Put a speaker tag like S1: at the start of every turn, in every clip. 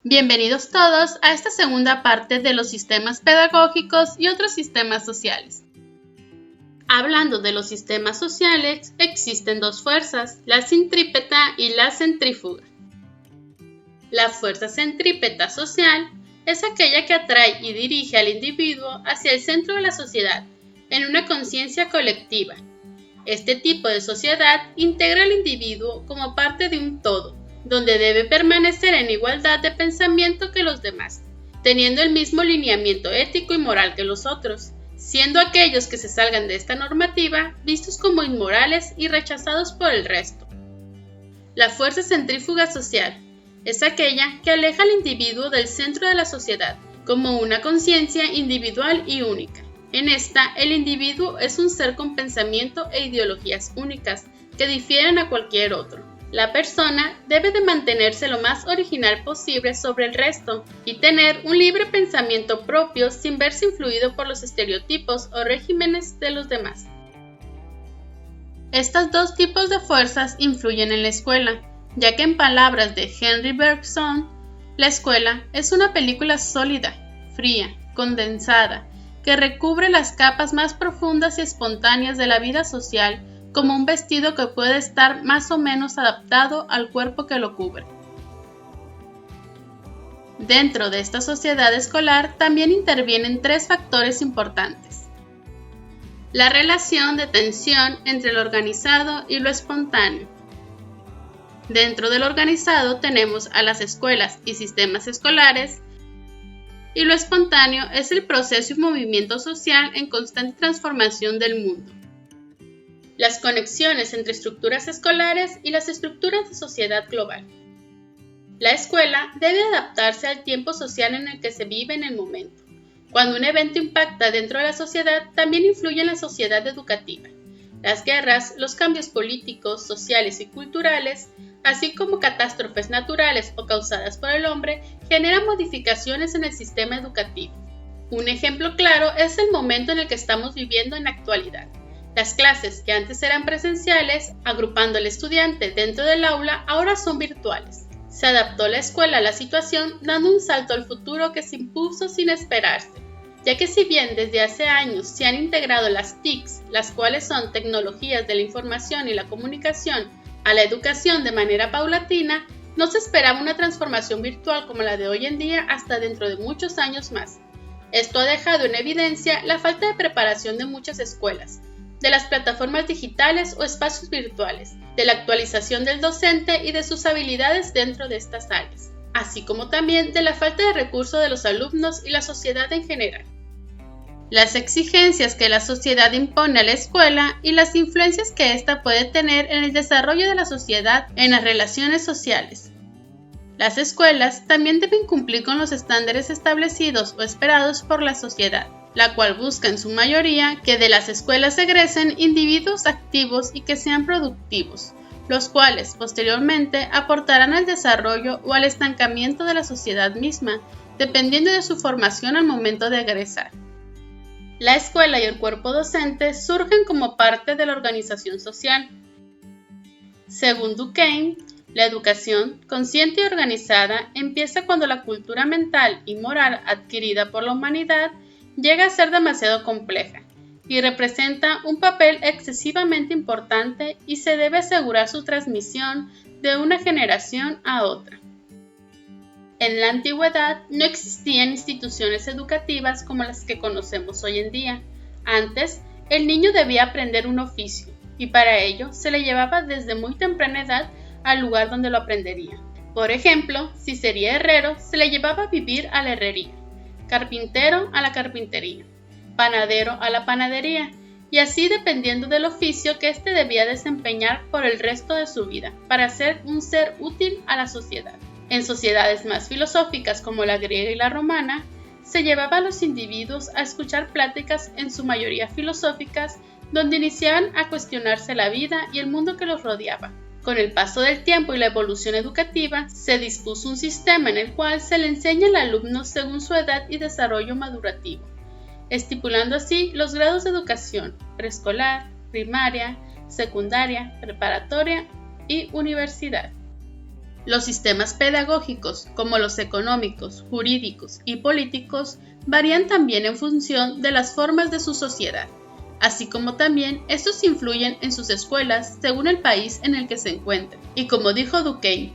S1: Bienvenidos todos a esta segunda parte de los sistemas pedagógicos y otros sistemas sociales. Hablando de los sistemas sociales, existen dos fuerzas, la centrípeta y la centrífuga. La fuerza centrípeta social es aquella que atrae y dirige al individuo hacia el centro de la sociedad, en una conciencia colectiva. Este tipo de sociedad integra al individuo como parte de un todo, donde debe permanecer en igualdad de pensamiento que los demás, teniendo el mismo lineamiento ético y moral que los otros, siendo aquellos que se salgan de esta normativa vistos como inmorales y rechazados por el resto. La fuerza centrífuga social es aquella que aleja al individuo del centro de la sociedad, como una conciencia individual y única. En esta, el individuo es un ser con pensamiento e ideologías únicas, que difieren a cualquier otro. La persona debe de mantenerse lo más original posible sobre el resto y tener un libre pensamiento propio sin verse influido por los estereotipos o regímenes de los demás. Estos dos tipos de fuerzas influyen en la escuela, ya que en palabras de Henry Bergson, la escuela es una película sólida, fría, condensada, que recubre las capas más profundas y espontáneas de la vida social, como un vestido que puede estar más o menos adaptado al cuerpo que lo cubre. Dentro de esta sociedad escolar también intervienen tres factores importantes. La relación de tensión entre lo organizado y lo espontáneo. Dentro del organizado tenemos a las escuelas y sistemas escolares, y lo espontáneo es el proceso y movimiento social en constante transformación del mundo. Las conexiones entre estructuras escolares y las estructuras de sociedad global. La escuela debe adaptarse al tiempo social en el que se vive en el momento. Cuando un evento impacta dentro de la sociedad, también influye en la sociedad educativa. Las guerras, los cambios políticos, sociales y culturales, así como catástrofes naturales o causadas por el hombre, generan modificaciones en el sistema educativo. Un ejemplo claro es el momento en el que estamos viviendo en la actualidad. Las clases que antes eran presenciales, agrupando al estudiante dentro del aula, ahora son virtuales. Se adaptó la escuela a la situación, dando un salto al futuro que se impuso sin esperarse, ya que si bien desde hace años se han integrado las TICs, las cuales son tecnologías de la información y la comunicación, a la educación de manera paulatina, no se esperaba una transformación virtual como la de hoy en día hasta dentro de muchos años más. Esto ha dejado en evidencia la falta de preparación de muchas escuelas, de las plataformas digitales o espacios virtuales, de la actualización del docente y de sus habilidades dentro de estas áreas, así como también de la falta de recursos de los alumnos y la sociedad en general. Las exigencias que la sociedad impone a la escuela y las influencias que ésta puede tener en el desarrollo de la sociedad en las relaciones sociales. Las escuelas también deben cumplir con los estándares establecidos o esperados por la sociedad, la cual busca en su mayoría que de las escuelas egresen individuos activos y que sean productivos, los cuales posteriormente aportarán al desarrollo o al estancamiento de la sociedad misma, dependiendo de su formación al momento de egresar. La escuela y el cuerpo docente surgen como parte de la organización social. Según Durkheim, la educación consciente y organizada empieza cuando la cultura mental y moral adquirida por la humanidad llega a ser demasiado compleja y representa un papel excesivamente importante y se debe asegurar su transmisión de una generación a otra. En la antigüedad no existían instituciones educativas como las que conocemos hoy en día. Antes, el niño debía aprender un oficio y para ello se le llevaba desde muy temprana edad al lugar donde lo aprendería. Por ejemplo, si sería herrero, se le llevaba a vivir a la herrería, carpintero a la carpintería, panadero a la panadería, y así dependiendo del oficio que éste debía desempeñar por el resto de su vida, para ser un ser útil a la sociedad. En sociedades más filosóficas como la griega y la romana, se llevaba a los individuos a escuchar pláticas en su mayoría filosóficas, donde iniciaban a cuestionarse la vida y el mundo que los rodeaba. Con el paso del tiempo y la evolución educativa, se dispuso un sistema en el cual se le enseña al alumno según su edad y desarrollo madurativo, estipulando así los grados de educación: preescolar, primaria, secundaria, preparatoria y universidad. Los sistemas pedagógicos, como los económicos, jurídicos y políticos, varían también en función de las formas de su sociedad, así como también estos influyen en sus escuelas según el país en el que se encuentren. Y como dijo Durkheim,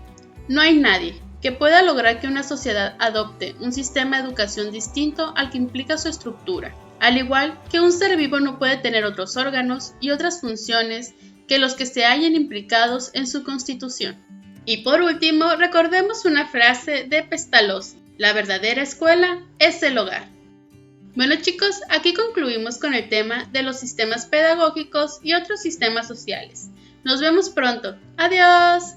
S1: no hay nadie que pueda lograr que una sociedad adopte un sistema de educación distinto al que implica su estructura, al igual que un ser vivo no puede tener otros órganos y otras funciones que los que se hallen implicados en su constitución. Y por último, recordemos una frase de Pestalozzi: la verdadera escuela es el hogar. Bueno chicos, aquí concluimos con el tema de los sistemas pedagógicos y otros sistemas sociales. Nos vemos pronto. ¡Adiós!